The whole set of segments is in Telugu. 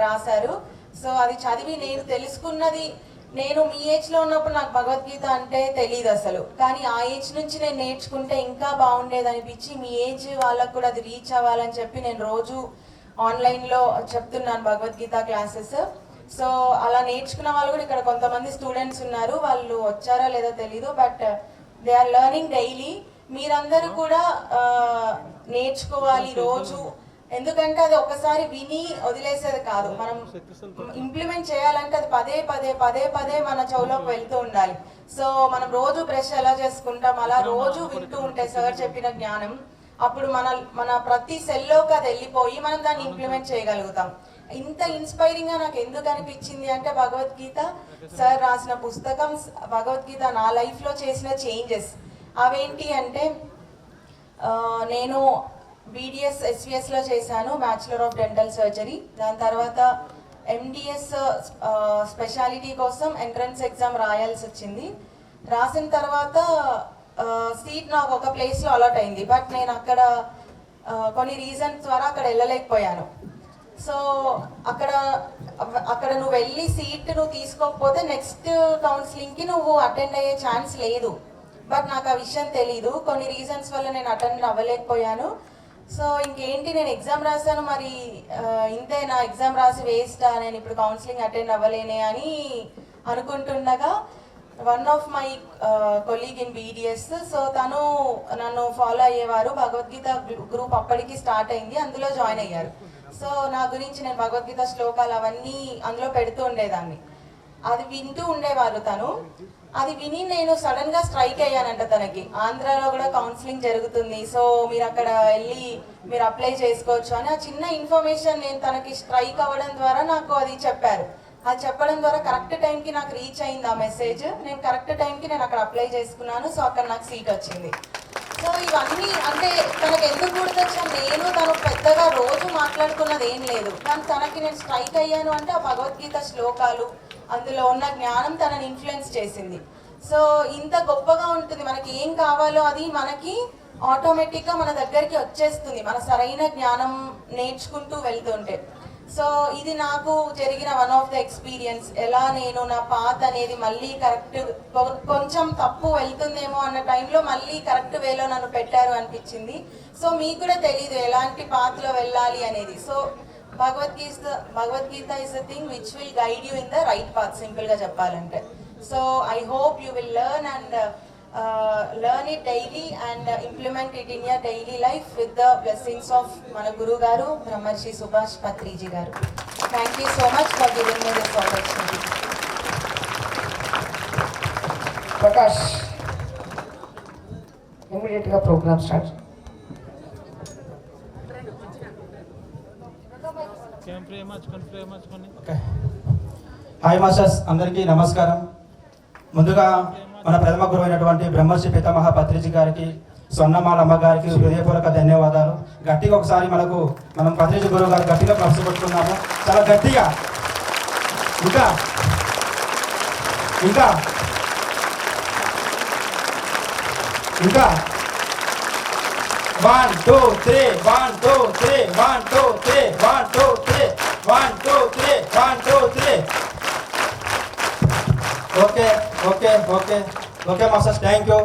రాశారు. సో అది చదివి నేను తెలుసుకున్నది, నేను మీ ఏజ్లో ఉన్నప్పుడు నాకు భగవద్గీత అంటే తెలియదు అసలు, కానీ ఆ ఏజ్ నుంచి నేను నేర్చుకుంటే ఇంకా బాగుండేది అనిపించి మీ ఏజ్ వాళ్ళకు కూడా అది రీచ్ అవ్వాలని చెప్పి నేను రోజు ఆన్లైన్లో చెప్తున్నాను భగవద్గీత క్లాసెస్. సో అలా నేర్చుకున్న వాళ్ళు కూడా ఇక్కడ కొంతమంది స్టూడెంట్స్ ఉన్నారు, వాళ్ళు వచ్చారా లేదో తెలీదు, but they are learning daily. మీరందరూ కూడా నేర్చుకోవాలి రోజు, ఎందుకంటే అది ఒకసారి విని వదిలేసేది కాదు, మనం ఇంప్లిమెంట్ చేయాలంటే అది పదే పదే పదే పదే మన చెవులోకి వెళ్తూ ఉండాలి. సో మనం రోజు బ్రష్ ఎలా చేసుకుంటాం అలా రోజు వింటూ ఉంటే సార్ చెప్పిన జ్ఞానం, అప్పుడు మన ప్రతి సెల్లోకి అది వెళ్ళిపోయి మనం దాన్ని ఇంప్లిమెంట్ చేయగలుగుతాం. ఇంత ఇన్స్పైరింగ్గా నాకు ఎందుకు అనిపించింది అంటే భగవద్గీత సార్ రాసిన పుస్తకం, భగవద్గీత నా లైఫ్లో చేసిన చేంజెస్ అవేంటి అంటే, నేను బీడిఎస్ ఎస్విఎస్లో చేశాను, బ్యాచులర్ ఆఫ్ డెంటల్ సర్జరీ. దాని తర్వాత ఎండిఎస్ స్పెషాలిటీ కోసం ఎంట్రన్స్ ఎగ్జామ్ రాయాల్సి వచ్చింది. రాసిన తర్వాత సీట్ నాకు ఒక ప్లేస్లో అలాట్ అయింది, బట్ నేను అక్కడ కొన్ని రీజన్స్ ద్వారా అక్కడ వెళ్ళలేకపోయాను. సో అక్కడ నువ్వు వెళ్ళి సీట్ నువ్వు తీసుకోకపోతే నెక్స్ట్ కౌన్సిలింగ్కి నువ్వు అటెండ్ అయ్యే ఛాన్స్ లేదు. బట్ నాకు ఆ విషయం తెలీదు, కొన్ని రీజన్స్ వల్ల నేను అటెండ్ అవ్వలేకపోయాను. సో ఇంకేంటి, నేను ఎగ్జామ్ రాశాను, మరి ఇంతే నా ఎగ్జామ్ రాసి వేస్టా, నేను ఇప్పుడు కౌన్సిలింగ్ అటెండ్ అవ్వలేనే అని అనుకుంటుండగా one of my colleague in BDS, so తను నన్ను ఫాలో అయ్యేవారు, భగవద్గీత గ్రూప్ అప్పటికి స్టార్ట్ అయింది, అందులో జాయిన్ అయ్యారు. సో నా గురించి నేను భగవద్గీత శ్లోకాలు అవన్నీ అందులో పెడుతూ ఉండేదాన్ని, అది వింటూ ఉండేవారు తను. అది విని నేను సడన్ గా స్ట్రైక్ అయ్యానంట తనకి, ఆంధ్రాలో కూడా కౌన్సిలింగ్ జరుగుతుంది, సో మీరు అక్కడ వెళ్ళి మీరు అప్లై చేసుకోవచ్చు అని ఆ చిన్న ఇన్ఫర్మేషన్ నేను తనకి స్ట్రైక్ అవ్వడం ద్వారా నాకు అది చెప్పారు. అది చెప్పడం ద్వారా కరెక్ట్ టైంకి నాకు రీచ్ అయింది ఆ మెసేజ్, నేను కరెక్ట్ టైంకి నేను అక్కడ అప్లై చేసుకున్నాను. సో అక్కడ నాకు సీట్ వచ్చింది. సో ఇవన్నీ అంటే తనకు ఎందుకు గుర్తొచ్చాను, నేను తను పెద్దగా రోజు మాట్లాడుకున్నది ఏం లేదు, కానీ తనకి నేను స్ట్రైక్ అయ్యాను అంటే ఆ భగవద్గీత శ్లోకాలు, అందులో ఉన్న జ్ఞానం తనని ఇన్ఫ్లుయెన్స్ చేసింది. సో ఇంత గొప్పగా ఉంటుంది, మనకి ఏం కావాలో అది మనకి ఆటోమేటిక్గా మన దగ్గరికి వచ్చేస్తుంది, మన సరైన జ్ఞానం నేర్చుకుంటూ వెళ్తుంటే. సో ఇది నాకు జరిగిన వన్ ఆఫ్ ద ఎక్స్పీరియన్స్, ఎలా నేను నా పాత్ అనేది మళ్ళీ కరెక్ట్, కొంచెం తప్పు వెళ్తుందేమో అన్న టైంలో మళ్ళీ కరెక్ట్ వేలో నన్ను పెట్టారు అనిపించింది. సో మీకు కూడా తెలీదు ఎలాంటి పాత్లో వెళ్ళాలి అనేది. So Bhagavad Gita is the thing which will guide you in the right path, simple గా చెప్పాలంటే. So I hope you will learn it daily and implement it in your daily life with the blessings of మన గురువు గారు బ్రహ్మర్షి సుభాష్ పత్రిజీ గారు. Thank you so much for giving me this opportunity. Prakash, immediate గా ప్రోగ్రామ్ స్టార్ట్. హాయ్ మాస్టర్స్, అందరికీ నమస్కారం. ముందుగా మన ప్రథమ గురువు అయినటువంటి బ్రహ్మర్షి పితామహ పత్రిజీ గారికి, స్వర్ణమాల అమ్మగారికి హృదయపూర్వక ధన్యవాదాలు. గట్టిగా ఒకసారి మనం పత్రిజీ గురువు గారు గట్టిగా ప్రశ్న పట్టుకున్నాము, చాలా గట్టిగా. ఇంకా ఇంకా ఇంకా 1 2 3 1 2 3 1 2 3 1 2 3 1 2 3 1 2 3. Okay okay okay okay masters, thank you.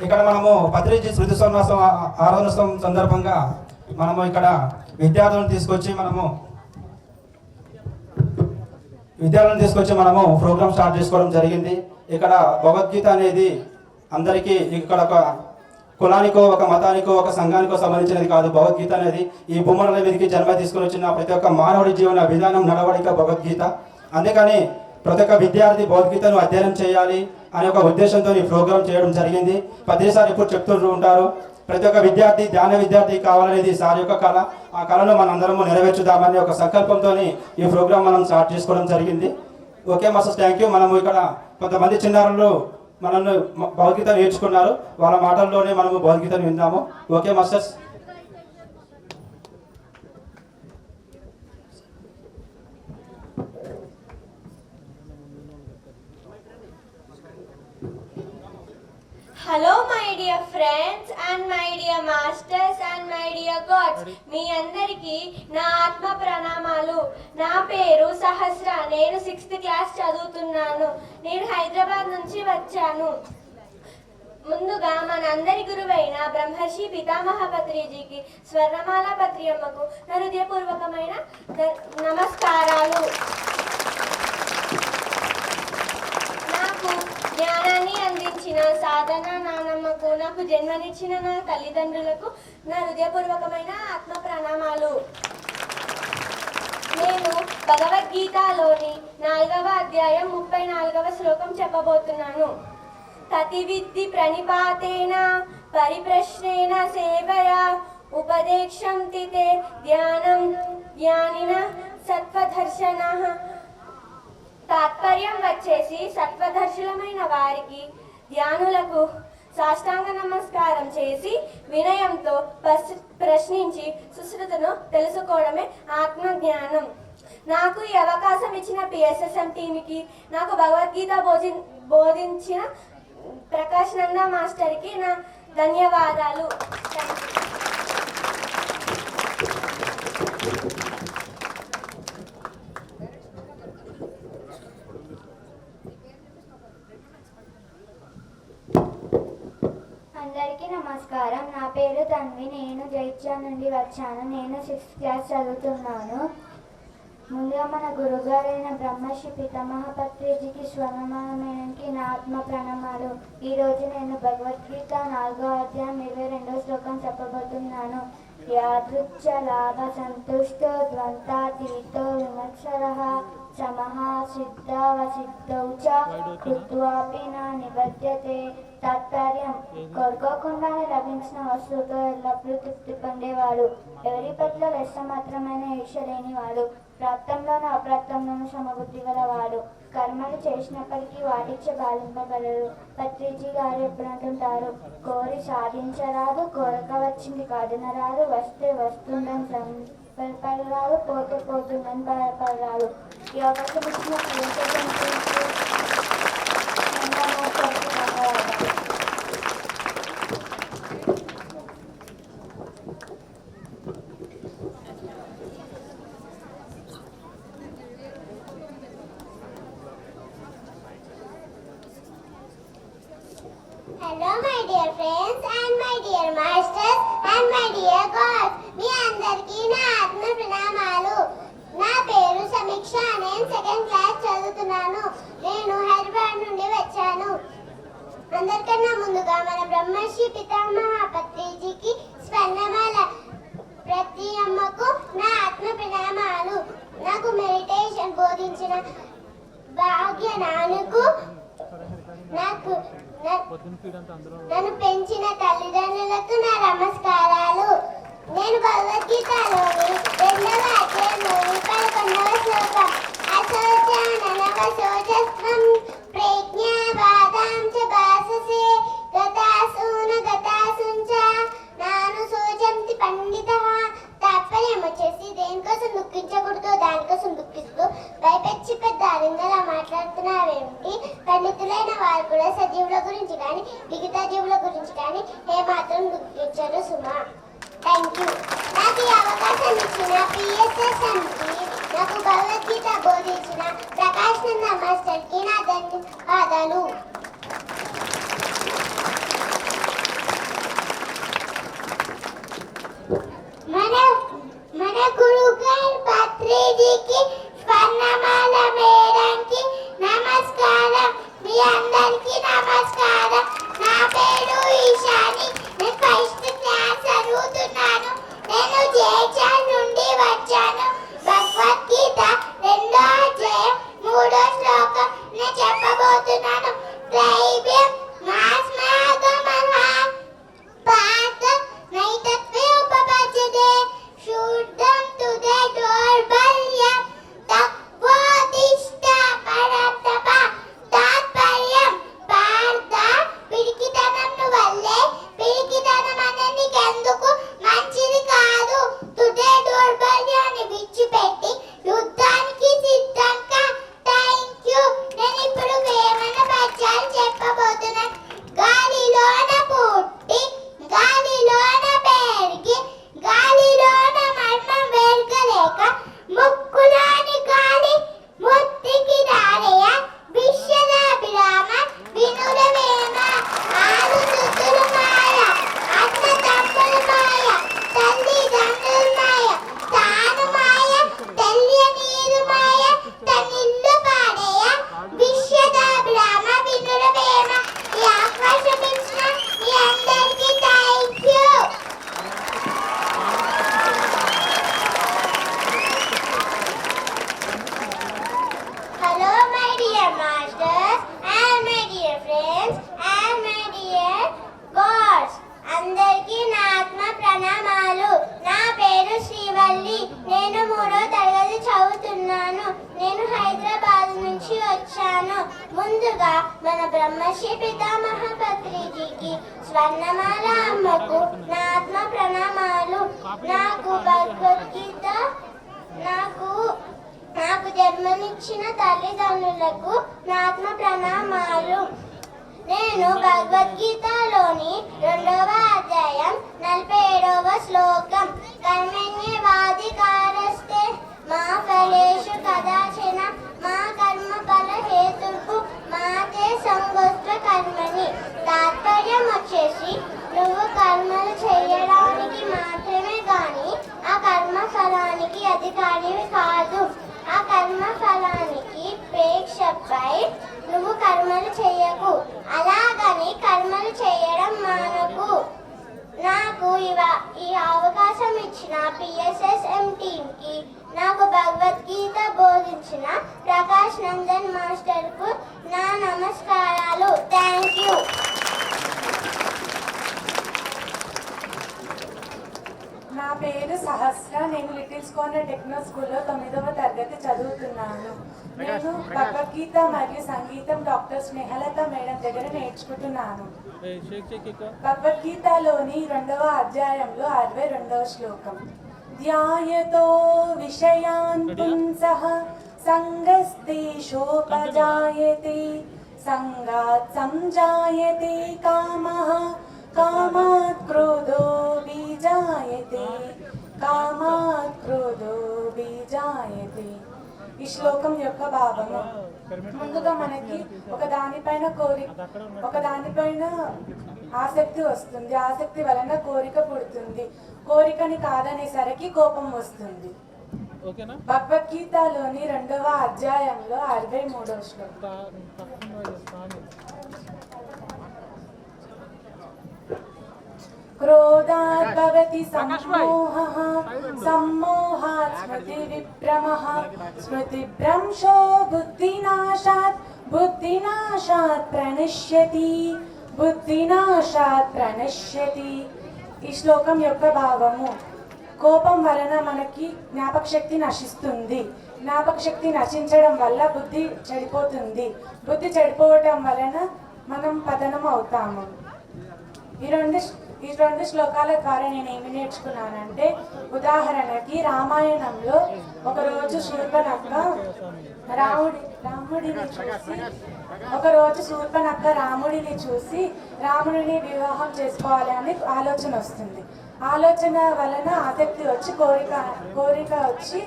ఇక్కడ మనము పత్రిజీ స్మృతి సోమవాసం ఆరాధనోత్సవం సందర్భంగా మనము ఇక్కడ విద్యార్థులను తీసుకొచ్చి మనము ప్రోగ్రామ్ స్టార్ట్ చేసుకోవడం జరిగింది. ఇక్కడ భగవద్గీత అనేది అందరికీ ఇక్కడ ఒక కులానికో ఒక మతానికో ఒక సంఘానికో సంబంధించినది కాదు. భగవద్గీత అనేది ఈ భూమండల మీదకి జన్మ తీసుకుని వచ్చిన ప్రతి ఒక్క మానవుడి జీవన విధానం, నడవడిక భగవద్గీత. అందుకని ప్రతి ఒక్క విద్యార్థి భగవద్గీతను అధ్యయనం చేయాలి అనే ఒక ఉద్దేశంతో ఈ ప్రోగ్రాం చేయడం జరిగింది. ప్రతిసారి ఇప్పుడు చెప్తూ ఉంటారు, ప్రతి ఒక్క విద్యార్థి ధ్యాన విద్యార్థి కావాలనేది సార్ యొక్క కళ. ఆ కళను మనందరము నెరవేర్చుదామని ఒక సంకల్పంతో ఈ ప్రోగ్రాం మనం స్టార్ట్ చేసుకోవడం జరిగింది. Okay masters, thank you. మనము ఇక్కడ కొంతమంది చిన్నారులు మనల్ని భగవద్గీత నేర్చుకున్నారు, వాళ్ళ మాటల్లోనే మనము భగవద్గీతను విందాము. Okay masters. Hello my dear friends and my dear masters and my dear gods, మీ అందరికీ నా ఆత్మ ప్రణామాలు. నా పేరు సహస్ర. నేను 6th క్లాస్ చదువుతున్నాను. నేను హైదరాబాద్ నుంచి వచ్చాను. ముందుగా మనందరి గురువైన బ్రహ్మర్షి పితామహ పత్రిజీకి, స్వర్ణమాల పత్రియమ్మకు నా హృదయపూర్వకమైన నమస్కారాలు. నాకు జ్ఞానాన్ని అందించిన సాధన నానమ్మకు, నాకు జన్మనిచ్చిన నా తల్లిదండ్రులకు నా హృదయపూర్వకమైన ఆత్మ ప్రణామాలు. నేను భగవద్గీతలోని 4వ అధ్యాయం 34వ శ్లోకం చెప్పబోతున్నాను. తతివిద్ధి ప్రణిపాతేన పరిప్రశ్నేన సేవయా ఉపదేక్షంతి తే ధ్యానం జ్ఞానిన సత్వదర్శనః. తాత్పర్యం వచ్చేసి, సత్వదర్శులమైన వారికి, ధ్యానులకు సాష్టాంగ నమస్కారం చేసి వినయంతో ప్రశ్నించి సుశ్రుతను తెలుసుకోవడమే ఆత్మజ్ఞానం. నాకు ఈ అవకాశం ఇచ్చిన PSSM టీమ్కి, నాకు భగవద్గీత బోధించిన ప్రకాష్ నంద మాస్టర్కి నా ధన్యవాదాలు. అందరికీ నమస్కారం. నా పేరు తన్వి. నేను జైత్యాల నుండి వచ్చాను. నేను 6th క్లాస్ చదువుతున్నాను. ముందుగా మన గురుగారైన బ్రహ్మర్షి పితామహ పత్రిజీకి, స్వర్ణమాల మేడంకి నా ఆత్మ ప్రణామాలు. ఈరోజు నేను భగవద్గీత 4వ అధ్యాయం 22వ శ్లోకం చెప్పబోతున్నాను. యాదృచ్ఛ లాభ సంతుష్టో ద్వంద్వాతీతో విమత్సరః సమః సిద్ధావసిద్ధౌ చ కృత్వాపి న నిబధ్యతే. తాత్పర్యం: కోరుకోకుండానే లభించిన వస్తువుతో ఎల్లప్పుడూ తృప్తి పొందేవాడు, ఎవరి పట్ల లెస్స మాత్రమైన ఈర్ష లేనివాడు, ప్రాప్తంలోనూ అప్రాప్తంలోనూ సమబుద్ధి గలవాడు, కర్మలు చేసినప్పటికీ వాటిచ్చే బాధింపగలరు. పత్రిజీ గారు ఎప్పుడంటుంటారు, కోరి సాధించరాదు, కోరక వచ్చింది కాదనరాదు, వస్తే వస్తుందని భయపడరాదు, పోతే పోతుందని భయపడరాదు. ఈ అవకాశం ఇచ్చిన Hello my dear friends and my dear masters and my dear gods. మీ అందరికీ నా ఆత్మ ప్రణామాలు. నా పేరు సమీక్ష. నేను 2nd క్లాస్ చదువుతున్నాను. నేను హైదరాబాద్ నుండి వచ్చాను. అందరికన్నా ముందుగా మన బ్రహ్మర్షి పితామహ పత్రిజీకి, స్వర్ణమాల ప్రతియమ్మకు నా ఆత్మ ప్రణామాలు. నాకు మెడిటేషన్ బోధించిన భాగ్య నాన్నకు, నన్ను పెంచిన తల్లిదండ్రులకు నా నమస్కారాలు. నేను భగవద్గీతలోని 2వ అధ్యాయంలోని 11వ శ్లోకం అశోచనవశోచస్వం ప్రజ్ఞావాదాం చ భాససే గతాసూన గతాసుంచ నాను శోచంతి పండితః. తాత్పర్యం వచ్చేసి, దేనికోసం దుఃఖించకూడదు దానికోసం దుఃఖిస్తూ భయపెచ్చి పెద్ద అరిందలా మాట్లాడుతున్నావేమిటి? పండితులైన వారు కూడా సజీవుల గురించి కానీ మిగతా జీవుల గురించి కానీ ఏమాత్రం దుఃఖించరు సుమా. Thank you. నాకు ఈ అవకాశం ఇచ్చిన PSSMకి, నాకు భగవద్గీత బోధించిన ప్రకాష్ నంద మాస్టర్కి నా ధన్యవాదాలు. మన గురుగారు పత్రిజీకి, స్వర్ణమాల మేడంకి నమస్కారం. మీ అందరికీ నమస్కారం. నా పేరు ఈశాని. నేను 1st క్లాస్ చదువుతున్నాను. నేను జైచాల్ నుండి వచ్చాను. భగవద్గీత 2వ అధ్యాయం 3వ శ్లోకం నేను చెప్పబోతున్నాను. త్రైభ్యం మాస్మాగమః పాత నైతత్వే ఉపపద్యతే శూద్ధం తుదే దౌర్బల్యం తక్వోదిష్ట పరతప. తాత్పర్యం: పార్థ, పిరికితనం వల్లే, పిరికితనం అనేది నీకెందుకు మంచిది కాదు. తుదే ముందుగా మన బ్రహ్మర్షి పితామహ పత్రిజీకి స్వర్ణమాల అమ్మకు నా ఆత్మ ప్రణామాలు. నాకు భగవద్గీత నాకు జన్మనిచ్చిన తల్లిదండ్రులకు నా ఆత్మ ప్రణామాలు. నేను భగవద్గీతలోని 2వ అధ్యాయం 47వ శ్లోకం కర్మణ్యేవాధికారస్తే మా ఫలేషు కదాచన మా కర్మ ఫల హేతుర్భు మాతే సంగోస్త్వ కర్మని. తాత్పర్యం వచ్చేసి నువ్వు కర్మలు చేయడానికి మాత్రమే కానీ ఆ కర్మ ఫలానికి అధికారివి కాదు. ఆ కర్మ ఫలానికి ప్రేక్షపై నువ్వు కర్మలు చేయకు. అలాగని కర్మలు చేయడం మానకు. నాకు ఈ అవకాశం ఇచ్చిన PSSM టీంకి, నాకు భగవద్గీత బోధించిన ప్రకాష్ నందన్ మాస్టర్కు నా నమస్కారాలు. Thank you. నా పేరు సహస్ర. నేను లిటిల్స్ కార్నర్ టెక్నో స్కూల్లో 9వ తరగతి చదువుతున్నాను. నేను భగవద్గీత మరియు సంగీతం డాక్టర్ స్నేహలత మేడం దగ్గర నేర్చుకుంటున్నాను. భగవద్గీతలోని 2వ అధ్యాయంలో 62వ శ్లోకం ధ్యాయతో విషయాన్ పుంసః సంగస్తేషోపజాయతే సంగాత్ సంజాయతే కామః కామాత్ క్రోధో బీజాయతే కామాత్ క్రోధో బీజాయతే. ఈ శ్లోకం యొక్క భావము ముందుగా మనకి ఒకదానిపైన ఆసక్తి వస్తుంది. ఆసక్తి వలన కోరిక పుడుతుంది. కోరికని కాదనేసరికి కోపం వస్తుంది. భగవద్గీతలోని 2వ అధ్యాయంలో 63వ శ్లోకం క్రోధాత్ భవతి సమ్మోహః సమ్మోహాత్ స్మృతివిభ్రమః స్మృతిభ్రంశో బుద్ధినాశాత్ ప్రణశ్యతి. ఈ శ్లోకం యొక్క భావము కోపం వలన మనకి జ్ఞాపక శక్తి నశిస్తుంది. జ్ఞాపక శక్తి నశించడం వల్ల బుద్ధి చెడిపోతుంది. బుద్ధి చెడిపోవటం వలన మనం పతనం అవుతాము. ఈ రెండు శ్లోకాల ద్వారా నేను ఏమి నేర్చుకున్నానంటే, ఉదాహరణకి రామాయణంలో ఒకరోజు శూర్పణఖ రాముడిని చూసి రాముడిని వివాహం చేసుకోవాలి అని ఆలోచన వస్తుంది. ఆలోచన వలన ఆసక్తి వచ్చి కోరిక వచ్చి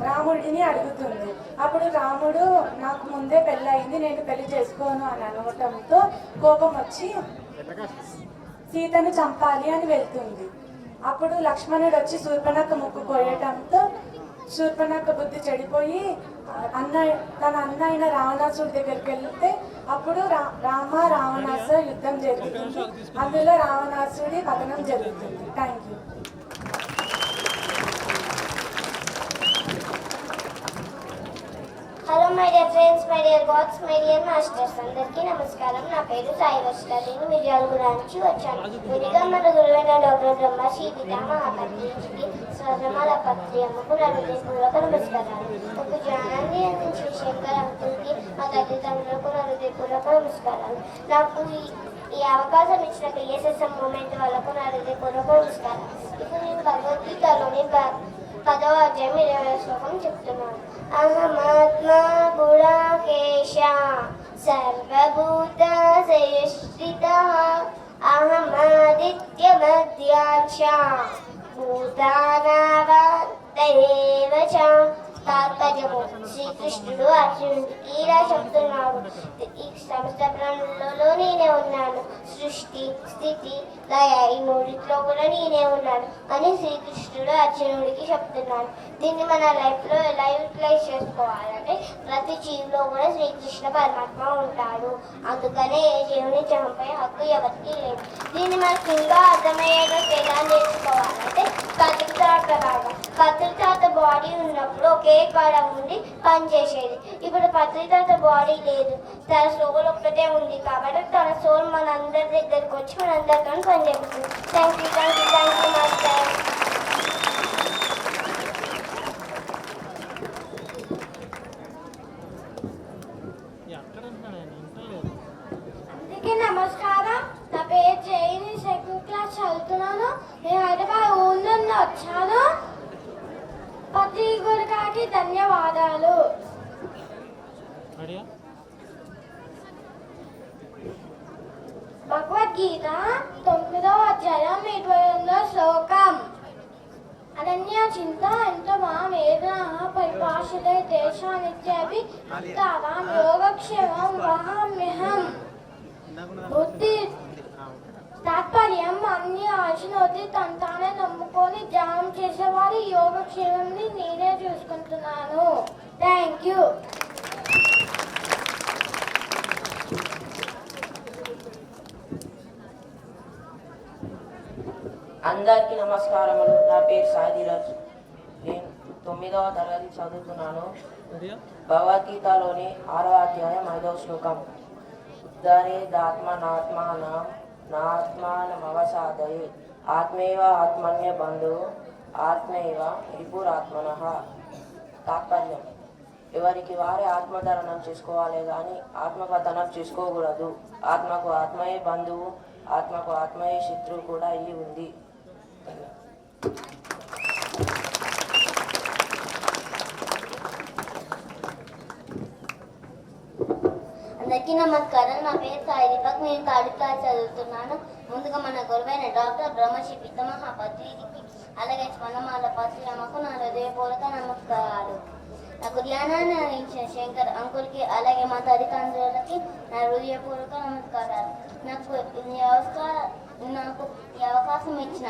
రాముడిని అడుగుతుంది. అప్పుడు రాముడు నాకు ముందే పెళ్ళయింది, నేను పెళ్లి చేసుకోను అని అనవటంతో కోపం వచ్చి సీతను చంపాలి అని వెళ్తుంది. అప్పుడు లక్ష్మణుడు వచ్చి శూర్పణఖ ముక్కు కోయటంతో శూర్పణఖ బుద్ధి చెడిపోయి తన అన్న అయిన రావణాసుడి దగ్గరికి వెళ్తే అప్పుడు రావణాసు యుద్ధం జరుగుతుంది. అందులో రావణాసుడి పతనం జరుగుతుంది. Thank you. Hello my dear friends, my dear God's, my dear masters, అందరికీ నమస్కారం. నా పేరు సాయి వర్షిత. నేను మిర్యాలగూడ నుంచి వచ్చాను. విడిగా మన గురువైన డాక్టర్ బ్రహ్మర్షి పితామహ పత్రిజీకి స్వర్ణమాల పత్రి అమ్మకు నా హృదయపూర్వక నమస్కారాలు. ఒక జ్ఞానాన్ని అందించే శంకర్ అంకుల్కి మా తల్లిదండ్రులకు నా హృదయపూర్వక నమస్కారాలు. నాకు ఈ అవకాశం ఇచ్చిన PSSM మూమెంట్ వాళ్ళకు నా హృదయపూర్వక నమస్కారాలు. ఇప్పుడు నేను భగవద్గీతలోని 10వ అధ్యాయం 20వ శ్లోకం చెప్తున్నాను. అహమాత్మా గుణాకేశ సర్వభూత సయశ్రితః అహమాదిత్య మధ్యాంశ భూతానావాంతయేవ చ. తాత్పర్యము శ్రీకృష్ణుడు అర్జునుడికి ఇలా చెప్తున్నాడు, ఈ సమస్త ప్రాణులలో నేనే ఉన్నాను, సృష్టి స్థితి లయ ఈ మూడిట్లో కూడా నేనే ఉన్నాను అని శ్రీకృష్ణుడు అర్జునుడికి చెప్తున్నాడు. దీన్ని మన లైఫ్లో ఎలా యూటిలైజ్ చేసుకోవాలంటే ప్రతి జీవిలో కూడా శ్రీకృష్ణ పరమాత్మ ఉంటాడు. అందుకనే ఏ జీవుని చంపే హక్కు ఎవరికి లేదు. దీన్ని మనకి ఇంకా అర్థమయ్యేటట్టు ఎలా నేర్చుకోవాలంటే పత్రితాత బాడీ ఉన్నప్పుడు ఒకే కాడ ఉండి పనిచేసేది. ఇప్పుడు పత్రితాత బాడీ లేదు, తన సోల్ ఒక్కటే ఉంది కాబట్టి తన సోల్ మన అందరి దగ్గరికి వచ్చి మన అందరితో పనిచేస్తుంది. Thank you master. ధన్యవాదాలు. భగవద్గీత 9వ అధ్యాయం 28వ శ్లోకం. అనన్య చింత ఎంత మాం వేదన పరిభాషతే దేశానిత్యపి తావాం యోగక్షేమం వహామ్యహం. బుద్ధి తాత్పర్యం అన్ని ఆశనోతి తానే నమ్ముకొని ధ్యానం చేసేవారి యోగక్షేమంని నేనే చూసుకుంటున్నాను. Thank you. అందరికీ నమస్కారములు. నా పేరు సాయిధీరజ్. నేను 9వ తరగతి చదువుతున్నాను. భగవద్గీతలోని 6వ అధ్యాయం 5వ శ్లోకం. ఉద్ధరేదాత్మనాత్మానం నాత్మానమవసాదయే ఆత్మైవ ఆత్మన్య బంధు ఆత్మైవ రిపురాత్మనః. తాత్పర్యం: ఎవరికి వారే ఆత్మధరణం చేసుకోవాలి కానీ ఆత్మపతనం చేసుకోకూడదు. ఆత్మకు ఆత్మయే బంధువు, ఆత్మకు ఆత్మయే శత్రువు కూడా అయి ఉంది. అందరికీ నమస్కారం. నా పేరు సాయి దీపక్. నేను 3rd క్లాస్ చదువుతున్నాను. ముందుగా మన గురువైన డాక్టర్ బ్రహ్మశ్రీ పితామహ పత్రిజీకి అలాగే స్వర్ణమాల పరశురామకు నా హృదయపూర్వక నమస్కారాలు. నాకు జ్ఞానాన్ని అందించిన శంకర్ అంకుల్కి అలాగే మా తల్లిదండ్రులకి నా హృదయపూర్వక నమస్కారాలు. నాకు ఈ అవకాశం ఇచ్చిన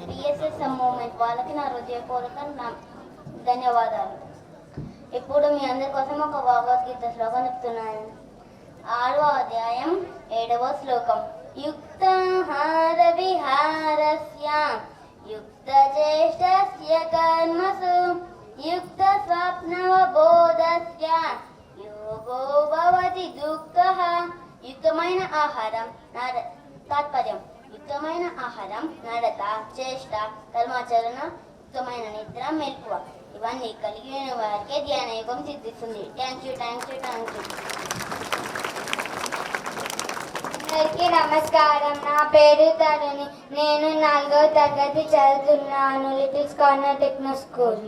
టిఎస్ఎస్ మూమెంట్ వాళ్ళకి నా హృదయపూర్వక ధన్యవాదాలు. ఇప్పుడు మీ అందరి కోసం ఒక భగవద్గీత శ్లోకం చెప్తున్నాను. 6వ అధ్యాయం 7వ శ్లోకం. యుక్తాహార విహారస్య యుక్తచేష్టస్య కర్మసు యుక్త స్వప్నవబోధస్య యోగో భవతి దుఃఖః. యుక్తమైన ఆహారం తాత్పర్యం: యుక్తమైన ఆహారం, నడత, చేష్ట, కర్మాచరణ, యుక్తమైన నిద్ర, మెలకువ ఇవన్నీ కలిగిన వారికే ధ్యాన యోగం సిద్ధిస్తుంది. Thank you. అందరికీ నమస్కారం. నా పేరు తరుణి. నేను 4వ తరగతి చదువుతున్నాను. Littles Corner Techno School.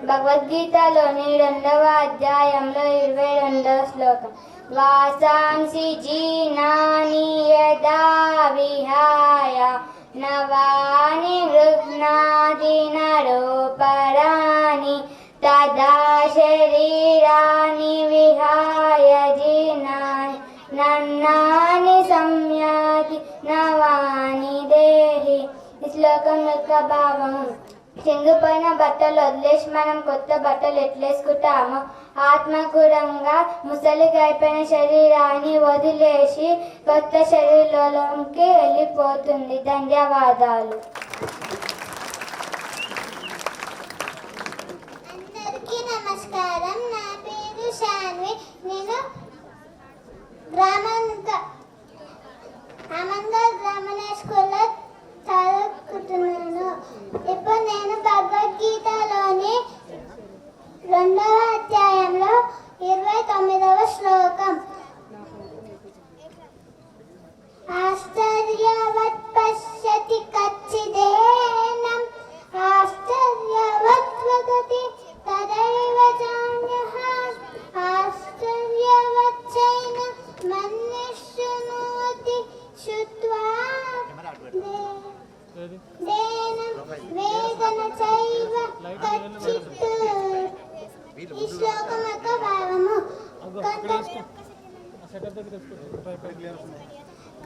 భగవద్గీతలోని 2వ అధ్యాయంలో 22వ శ్లోకం. వాసాంసి జీనాని యదా విహాయ నవాని గృహ్ణాతి నరోపరాణి తదా శరీరాని విహాయ జీనాని నన్నాని సంయాతి నవాని దేహి. ఈ శ్లోకం యొక్క భావం: చింగిపోయిన బట్టలు వదిలేసి మనం కొత్త బట్టలు ఎట్లేసుకుంటామో ఆత్మకూడంగా ముసలిగా అయిపోయిన శరీరాన్ని వదిలేసి కొత్త శరీరంలోకి వెళ్ళిపోతుంది. ధన్యవాదాలు. అందరికీ నమస్కారం. నా పేరు శాన్వి. నేను అమన్గల్ గ్రామీణ స్కూల్లో చదువుకుంటున్నాను. ఇప్పుడు నేను భగవద్గీతలోని 2వ అధ్యాయంలో 29వ శ్లోకం. ఆశ్చర్యవత్ పశ్యతి కచ్చిదేనం ఆశ్చర్యవత్ వదతి తదైవ చాన్యః ఆశ్చర్యవత్ చైన మన్యశృణోతి శుత్వా దేనం వేదన చైవ కచ్చిత్. ఈ శ్లోకం యొక్క భావము: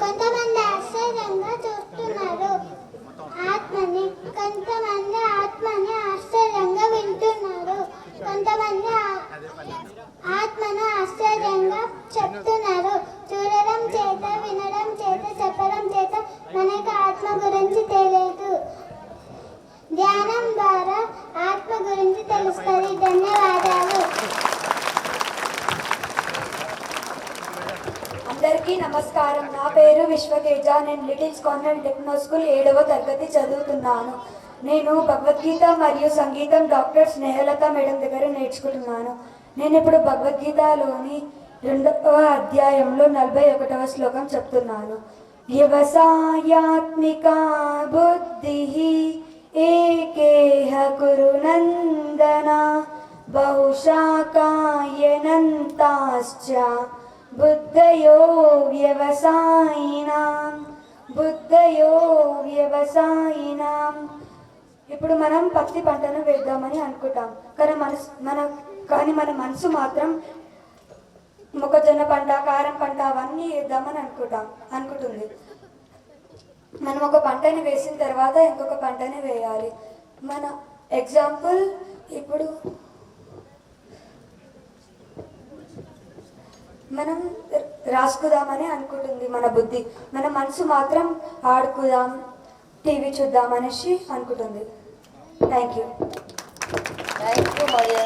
కొంతమంది ఆశ్చర్యంగా చూస్తున్నారు ఆత్మని, కొంతమంది ఆత్మని ఆశ్చర్యంగా వింటున్నారు, కొంతమంది ఆత్మను ఆశ్చర్యంగా చెప్తున్నారు. చూడడం చేత, వినడం చేత, చెప్పడం చేత మనకు ఆత్మ గురించి తెలియదు. ధ్యానం ద్వారా ఆత్మ గురించి తెలుస్తుంది. ధన్యవాదాలు. అందరికీ నమస్కారం. నా పేరు విశ్వతేజ. నేను లిటిల్స్ కార్నర్ టెక్నో స్కూల్ 7వ తరగతి చదువుతున్నాను. నేను భగవద్గీత మరియు సంగీతం డాక్టర్ స్నేహలత మేడం దగ్గర నేర్చుకుంటున్నాను. నేను ఇప్పుడు భగవద్గీతలోని 2వ అధ్యాయంలో 41వ శ్లోకం చెప్తున్నాను. వ్యవసాయాత్మికా బుద్ధి ఏకేహ కురు నందన బహుశాకాయనంతాశ్చ బుద్ధయో వ్యవసాయినాం. ఇప్పుడు మనం పత్తి పంటను వేద్దామని అనుకుంటాం, కానీ మన మనసు మాత్రం మొక్కజొన్న పంట, కారం పంట అవన్నీ వేద్దామని అనుకుంటుంది. మనం ఒక పంటని వేసిన తర్వాత ఇంకొక పంటని వేయాలి. మన ఎగ్జాంపుల్ ఇప్పుడు మనం రాసుకుందామని అనుకుంటుంది మన బుద్ధి, మన మనసు మాత్రం ఆడుకుందాం, టీవీ చూద్దాం అనేసి అనుకుంటుంది. Thank you. Maria.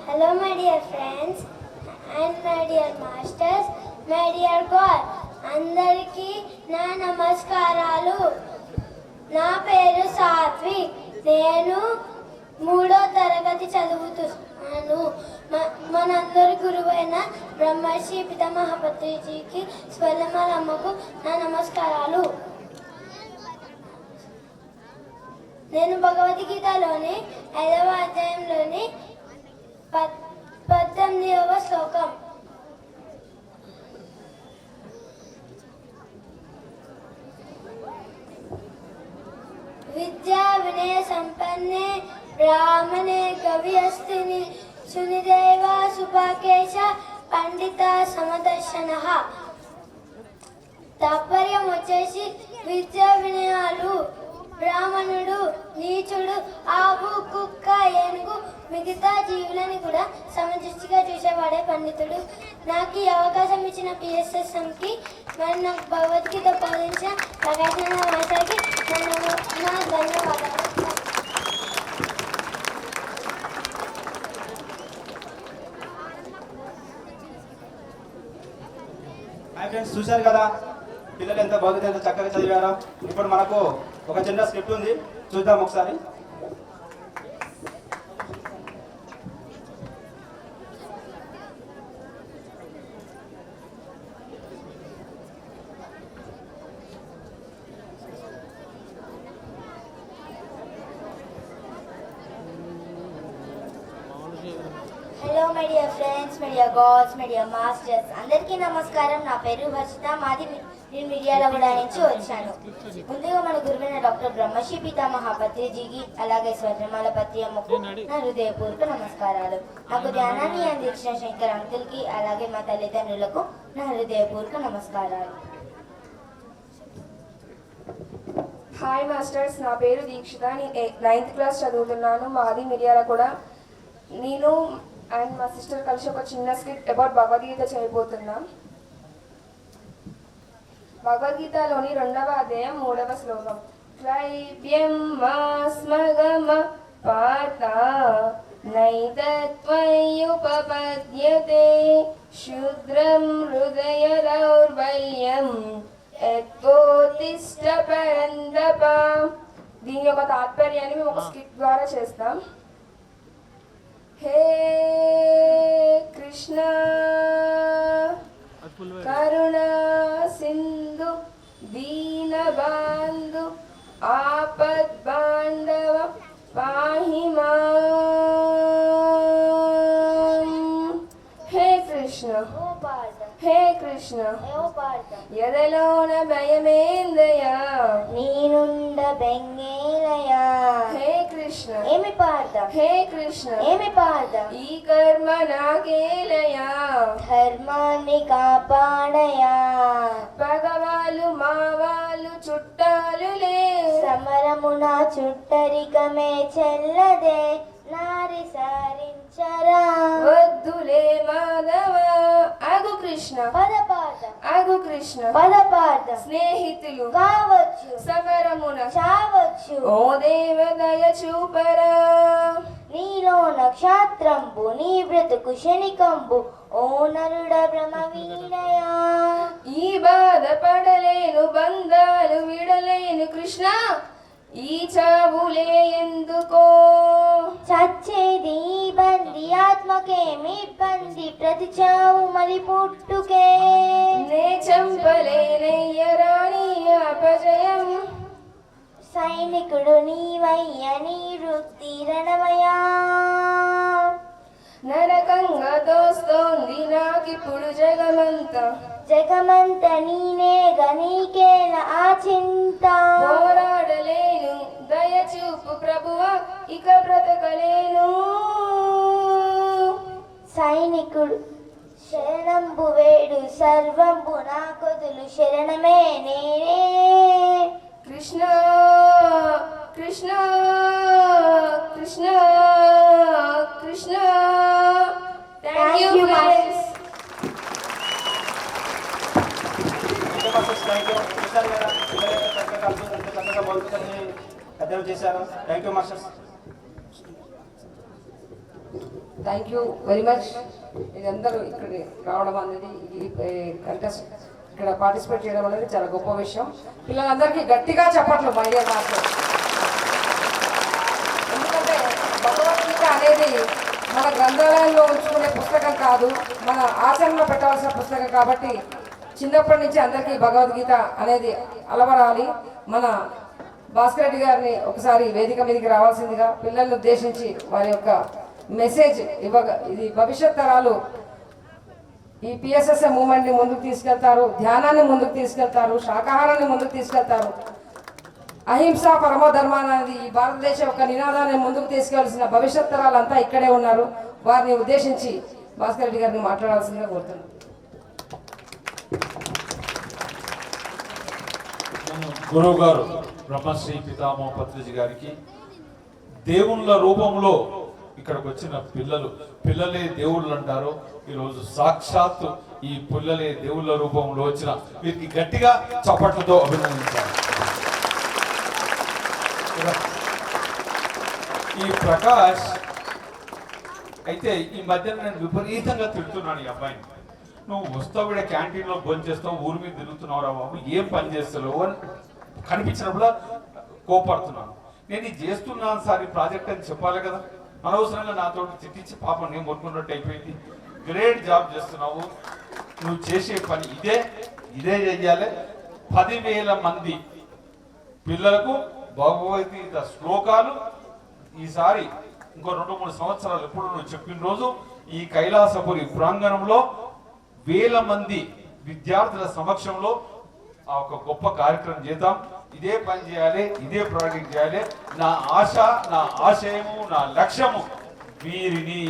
Hello my dear friends and my dear masters, my dear God. అందరికీ నా నమస్కారాలు. నా పేరు సాత్విక్. నేను 3వ తరగతి చదువుతున్నాను. మనందరి గురువైన బ్రహ్మర్షి పితామహ పత్రిజీకి, స్వర్ణమాలమ్మకు నా నమస్కారాలు. నేను భగవద్గీతలోని 5వ అధ్యాయంలోని 18వ శ్లోకం. విద్యా వినయ సంపన్నే బ్రాహ్మణే కవియస్తిని సునిదేవ సుభాకేశ పండిత సమదర్శనః. తాత్పర్యం వచ్చేసి విద్యా వినయాలు బ్రాహ్మణుడు, నీచుడు, ఆవు, కుక్క, ఏనుగు, మిగతా జీవులని కూడా సమదృష్టిగా చూసేవాడే పండితుడు. నాకు ఈ అవకాశం ఇచ్చిన PSSMకి మరి నాకు భగవద్గీత బోధించిన ప్రకాశన మాస్టర్కి నా ధన్యవాదాలు. హాయ్ ఫ్రెండ్స్, చూశారు కదా పిల్లలు ఎంత భగవద్గీత ఎంత చక్కగా చదివారో. ఇప్పుడు మనకు ఒక చిన్న స్క్రిప్ట్ ఉంది, చూద్దాం ఒకసారి. Hello my dear friends, my dear God's, my dear masters, అందరికీ నమస్కారం. నా పేరు హర్షిత. మాది నేను మిర్యాలగూడ నుంచి వచ్చాను. ముందుగా మన గురువైన డాక్టర్ బ్రహ్మర్షి పితామహ పత్రిజీకి, అలాగే స్వర్ణమాల పత్రి అమ్మకు నా హృదయపూర్వక నమస్కారాలు. నాకు ధ్యానాన్ని అందించిన శంకర్ అంకుల్కి, అలాగే మా తల్లిదండ్రులకు నా హృదయపూర్వక నమస్కారాలు. హాయ్ మాస్టర్స్, నా పేరు దీక్షిత. నేను 9th క్లాస్ చదువుతున్నాను. మాది మిర్యాలగూడ. నేను అండ్ మా సిస్టర్ కలిసి ఒక చిన్న స్కిట్ అబౌట్ భగవద్గీత చేయబోతున్నాం. భగవద్గీతలోని 2వ అధ్యాయం 3వ శ్లోకం. క్లైబ్యం మాస్మగమ పాత నైతత్వయుపపద్యతే శూద్రం హృదయ దౌర్బల్యం యత్కోతిష్ట పరందప. దీని యొక్క తాత్పర్యాన్ని మేము ఒక స్కిట్ ద్వారా చేస్తాం. హే కృష్ణ కరుణా సింధు దీనబంధు ఆపద్ బాంధవ పాహి మాం. హే కృష్ణ, హే కృష్ణ, ఎదలోన భయమేందయా, నేనుండ బెంగేలయా. హే కృష్ణ, ఏమి పాడదాం, హే కృష్ణ, ఏమి పాడదాం. ఈ కర్మ నాకేలయా, ధర్మాన్ని కాపాడయా. పగవాళ్ళు మావాళ్ళు చుట్టాలులే, సమరమున చుట్టరికమే చెల్లదే, నారి సారించరా. వద్దులే మాధవ, అగు కృష్ణ, పదపాదం, అగు కృష్ణ, పదపాదం. స్నేహితులు కావచ్చు, సమరమున చావచ్చు. ఓ దేవదయ చూపరా. నీలో నక్షత్రంబు, నీ బ్రతుకు శనికంబు, ఓ నరుడ భ్రమ వీడయా. ఈ బాధపడలేను, బంధాలు విడలేను కృష్ణ, ఈ చావులే ఎందుకో. చచ్చేది బంది ఆత్మకేమి ఇబ్బంది ప్రతి చావు మరి పుట్టుకే నే చంపలేనయ్యరా నీ అపజయం సైనికుడు నీవయ్య నీ వృత్తి రణమయా నరకంగా దోస్తోంది నాకిప్పుడు జగమంత నీనేగ నీకేల ఆ చింత పోరాడలేను దయచూపు ప్రభువా ఇక బ్రతకలేను సైనికుడు శరణంబు వేడు సర్వంబు నాకొదులు శరణమే నేనే Krishna Krishna Krishna Krishna thank you friends అధ్యయనం చేశారు. Thank you masters. Thank you very much. మీరందరూ ఇక్కడ రావడం అనేది ఈ కంటెస్ట్ ఇక్కడ పార్టిసిపేట్ చేయడం అనేది చాలా గొప్ప విషయం. పిల్లలందరికీ గట్టిగా చెప్పట్లు మై డియర్ మాస్టర్. ఎందుకంటే భగవద్గీత అనేది మన గ్రంథాలయంలో ఉంచుకునే పుస్తకం కాదు, మన ఆచరణలో పెట్టాల్సిన పుస్తకం. కాబట్టి చిన్నప్పటి నుంచి అందరికీ భగవద్గీత అనేది అలవరాలి. మన భాస్కర్ రెడ్డి గారిని ఒకసారి వేదిక మీదకి రావాల్సిందిగా పిల్లల్ని ఉద్దేశించి వారి యొక్క మెసేజ్ ఇది భవిష్యత్ తరాలు ఈ పిఎస్ఎస్ఏ మూమెంట్ని ముందుకు తీసుకెళ్తారు, ధ్యానాన్ని ముందుకు తీసుకెళ్తారు, శాకాహారాన్ని ముందుకు తీసుకెళ్తారు. అహింస పరమధర్మ అనేది ఈ భారతదేశ యొక్క నినాదాన్ని ముందుకు తీసుకెళ్లాల్సిన భవిష్యత్ తరాలంతా ఇక్కడే ఉన్నారు. వారిని ఉద్దేశించి భాస్కర్ రెడ్డి గారిని మాట్లాడాల్సిందిగా కోరుతున్నాను. గురువు గారు బ్రహ్మశ్రీ పితామహ పత్రిజీ గారికి దేవుళ్ళ రూపంలో ఇక్కడికి వచ్చిన పిల్లలే దేవుళ్ళు అంటారు. ఈరోజు సాక్షాత్తు ఈ పిల్లలే దేవుళ్ళ రూపంలో వచ్చిన వీరికి గట్టిగా చప్పట్లతో అభినందించారు. ఈ ప్రకాష్ అయితే ఈ మధ్య నేను విపరీతంగా తిడుతున్నాను ఈ అబ్బాయిని. నువ్వు వస్తావు ఇక్కడ క్యాంటీన్లో భోజనం చేస్తావు, ఊరి మీద తిరుగుతున్నావురా బాబు, ఏం పని చేస్తావు అని కనిపించినప్పుడు కోపడుతున్నాను. నేను ఇది చేస్తున్నాను సార్ ఈ ప్రాజెక్ట్ అని చెప్పాలి కదా. అనవసరంగా నాతో తిట్టించి పాపం నేను కొనుక్కున్నట్టు అయిపోయింది. గ్రేట్ జాబ్ చేస్తున్నావు, నువ్వు చేసే పని ఇదే చెయ్యాలి. 10,000 మంది పిల్లలకు భగవద్గీత శ్లోకాలు ఈసారి ఇంకో 2-3 సంవత్సరాలు ఎప్పుడు నువ్వు చెప్పిన రోజు ఈ కైలాసపురి ప్రాంగణంలో 1000 మంది విద్యార్థుల సమక్షంలో ఆ ఒక గొప్ప కార్యక్రమం చేద్దాం. ఇదే పని చేయాలి, ఇదే ప్రాజెక్ట్ చేయాలి. నా ఆశ, నా ఆశయము, నా లక్ష్యము వీరిని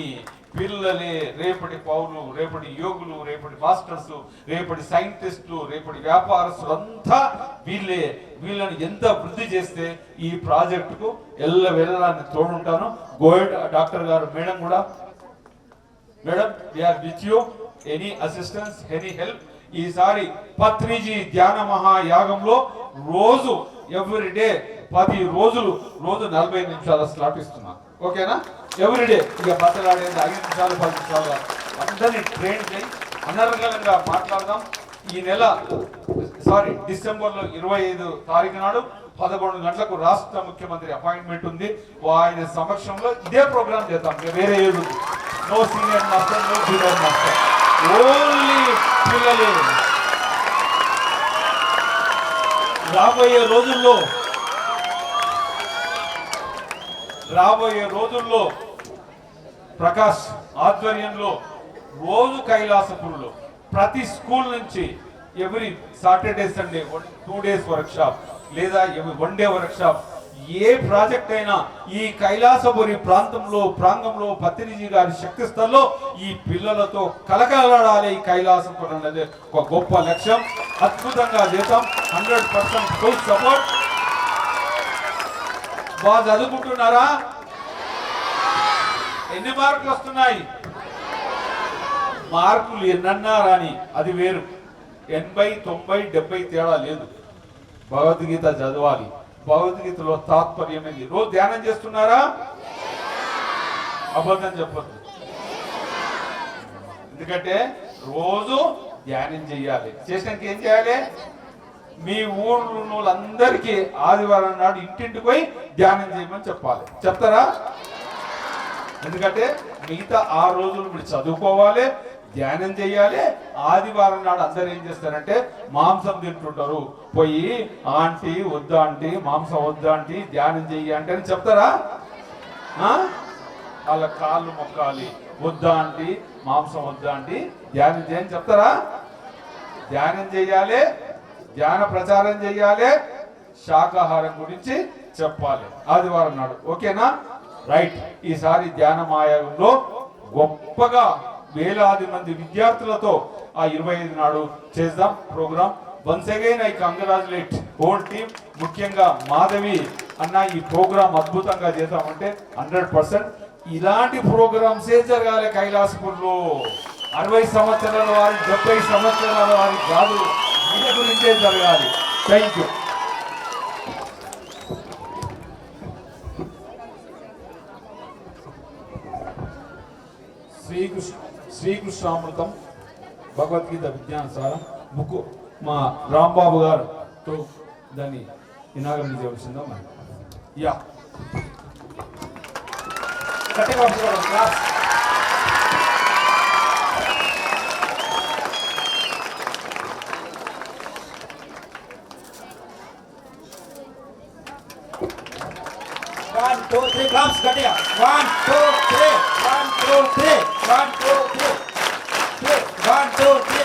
పిల్లలే రేపటి పౌరులు, రేపటి యోగులు, రేపటి మాస్టర్స్, రేపటి సైంటిస్టులు, రేపటి వ్యాపారస్తులు అంతా వీళ్ళని ఎంత వృద్ధి చేస్తే ఈ ప్రాజెక్టుకు వెళ్ళాలని తోడుంటాను. గోయడ్ డాక్టర్ గారు మేడం కూడా, madam we're with you, any assistance, any help. ఈసారి పత్రిజీ ధ్యాన మహాయాగంలో రోజు ఎవ్రీడే 10 రోజులు రోజు 40 నిమిషాల స్లాట్ ఇస్తున్నాను. ఓకేనా? ఎవ్రీడే ఇక బట్టలాడేది 5 నిమిషాలు 10 నిమిషాలు అందరినీ ట్రైన్ చేయి, అనర్గళంగా మాట్లాడదాం. ఈ నెల డిసెంబర్లో 25 తారీఖు నాడు 11 గంటలకు రాష్ట్ర ముఖ్యమంత్రి అపాయింట్మెంట్ ఉంది. ఆయన సమక్షంలో ఇదే ప్రోగ్రామ్ చేద్దాం. వేరే ఏది no senior master, no junior master, only పిల్లలు. రాబోయే రోజుల్లో ప్రకాష్ ఆధ్వర్యంలో రోజు కైలాసపురిలో ప్రతి స్కూల్ నుంచి every Saturday Sunday 2 days workshop లేదా 1 డే వర్క్షాప్, ఏ ప్రాజెక్ట్ అయినా ఈ కైలాసపురి ప్రాంగంలో పత్రిజీ గారి శక్తి స్థల్లో ఈ పిల్లలతో కలకలాడాలి. ఈ కైలాసపురి అనేది ఒక గొప్ప లక్ష్యం. అద్భుతంగా చేద్దాం. 100% ఫుల్ సపోర్ట్. బాగా చదువుకుంటున్నారా? ఎన్ని మార్కులు వస్తున్నాయి? మార్కులు ఎన్నన్నా రాని అది వేరు. 80, 90, 70 తేడా లేదు. భగవద్గీత చదవాలి. భగవద్గీతలో తాత్పర్యం ఏంది? రోజు ధ్యానం చేస్తున్నారా? అబద్ధం చెప్పద్దు. ఎందుకంటే రోజు ధ్యానం చెయ్యాలి. చేసినాక ఏం చేయాలి? మీ ఊర్లో వాళ్ళందరికీ ఆదివారం నాడు ఇంటింటికి పోయి ధ్యానం చేయమని చెప్పాలి. చెప్తారా? ఎందుకంటే మిగతా 6 రోజులు మీరు చదువుకోవాలి, ధ్యానం చేయాలి. ఆదివారం నాడు అందరు ఏం చేస్తారంటే మాంసం తింటుంటారు. పోయి ఆంటీ వద్దా ఆంటీ, మాంసం వద్దా ఆంటీ, ధ్యానం చెయ్యి అంటే అని చెప్తారా? వాళ్ళ కాళ్ళు మొక్కాలి. వద్దా ఆంటీ, మాంసం వద్దా ఆంటీ, ధ్యానం చేయని చెప్తారా? ధ్యానం చేయాలి, ధ్యాన ప్రచారం చేయాలి, శాకాహారం గురించి చెప్పాలి ఆదివారం నాడు. ఓకేనా? రైట్. ఈసారి ధ్యాన మాయాగంలో గొప్పగా వేలాది మంది విద్యార్థులతో ఆ 25 నాడు చేద్దాం program. Once again I congratulate whole team, ముఖ్యంగా మాధవి అన్న. ఈ ప్రోగ్రామ్ అద్భుతంగా చేద్దామంటే 100% ఇలాంటి ప్రోగ్రామ్సే జరగాలి కైలాసపూర్లో. 60 సంవత్సరాల వారి, 70 సంవత్సరాల వారి కాదు, వీటి గురించే జరగాలి. Thank you. Srikrishnamrutham Bhagavad Gita Vignanasaram book మా రాంబాబు గారుతో దాన్ని ఇనాగరేట్ చేయవలసిందో మరి. Yeah class. One, two, three, claps, Gatia. 1, 2, 3. 1, 2, 3. 1, 2, 3. 1, 2, 3.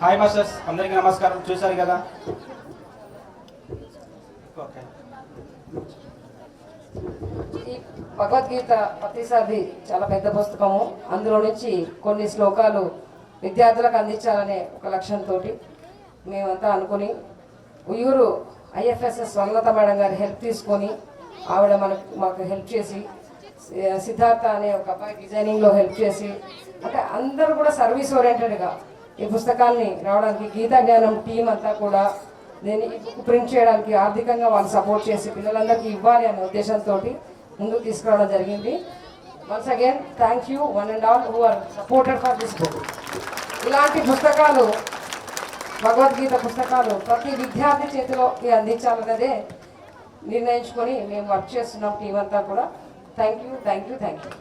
Hi masters, అందరికీ నమస్కారం. చూశారు కదా, ఓకే. ఈ భగవద్గీత ప్రతిసారి చాలా పెద్ద పుస్తకము. అందులో నుంచి కొన్ని శ్లోకాలు విద్యార్థులకు అందించాలనే ఒక లక్ష్యంతో మేమంతా అనుకుని ఉయ్యూరు IFSS స్వర్ణలత మేడం గారి హెల్ప్ తీసుకొని ఆవిడ మాకు హెల్ప్ చేసి, సిద్ధార్థ అనే ఒక అబ్బాయి డిజైనింగ్లో హెల్ప్ చేసి, అంటే అందరూ కూడా సర్వీస్ ఓరియంటెడ్గా ఈ పుస్తకాన్ని రావడానికి గీతా జ్ఞానం టీం అంతా కూడా దీన్ని ప్రింట్ చేయడానికి ఆర్థికంగా వాళ్ళు సపోర్ట్ చేసి పిల్లలందరికీ ఇవ్వాలి అనే ఉద్దేశంతో ముందుకు తీసుకురావడం జరిగింది. Once again thank you one and all who are supported for this book. ఇలాంటి పుస్తకాలు, భగవద్గీత పుస్తకాలు ప్రతి విద్యార్థి చేతిలోకి అందించాలన్నదే నిర్ణయించుకొని మేము వర్క్ చేస్తున్నాం టీం అంతా కూడా. Thank you, thank you, thank you.